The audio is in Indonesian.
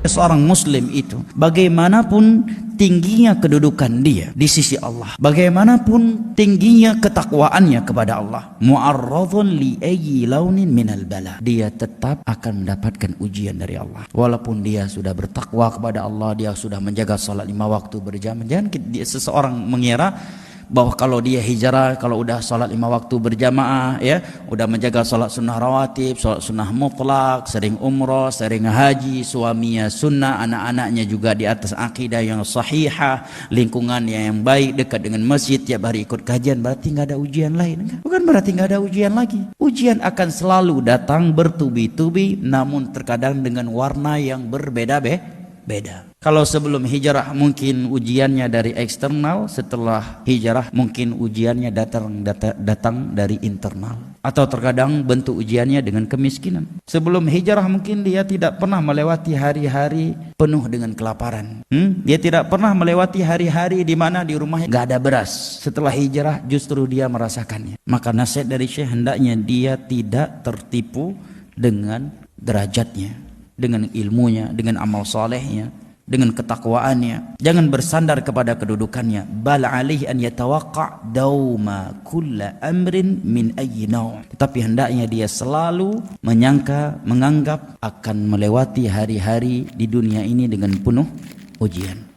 Seorang muslim itu bagaimanapun tingginya kedudukan dia di sisi Allah, bagaimanapun tingginya ketakwaannya kepada Allah, mu'arradun li ayyi launin minal bala, dia tetap akan mendapatkan ujian dari Allah. Walaupun dia sudah bertakwa kepada Allah, dia sudah menjaga salat 5 waktu berjamaah. Jangan seseorang mengira bahwa kalau dia hijrah, kalau udah sholat 5 waktu berjamaah, ya, udah menjaga sholat sunnah rawatib, sholat sunnah mutlak, sering umroh, sering haji, suaminya sunnah, anak-anaknya juga di atas akidah yang sahihah, lingkungannya yang baik, dekat dengan masjid, tiap hari ikut kajian, berarti nggak ada ujian lain, kan? Bukan berarti nggak ada ujian lagi. Ujian akan selalu datang bertubi-tubi, namun terkadang dengan warna yang berbeda-beda. Kalau sebelum hijrah mungkin ujiannya dari eksternal, setelah hijrah mungkin ujiannya datang dari internal. Atau terkadang bentuk ujiannya dengan kemiskinan. Sebelum hijrah mungkin dia tidak pernah melewati hari-hari penuh dengan kelaparan. Dia tidak pernah melewati hari-hari di mana di rumahnya nggak ada beras. Setelah hijrah justru dia merasakannya. Maka nasihat dari Syekh, hendaknya dia tidak tertipu dengan derajatnya, dengan ilmunya, dengan amal salehnya, dengan ketakwaannya. Jangan bersandar kepada kedudukannya. Bal alaihi an yatawaqqa dauma kulla amrin min ayyi naw'. Tetapi hendaknya dia selalu menganggap akan melewati hari-hari di dunia ini dengan penuh ujian.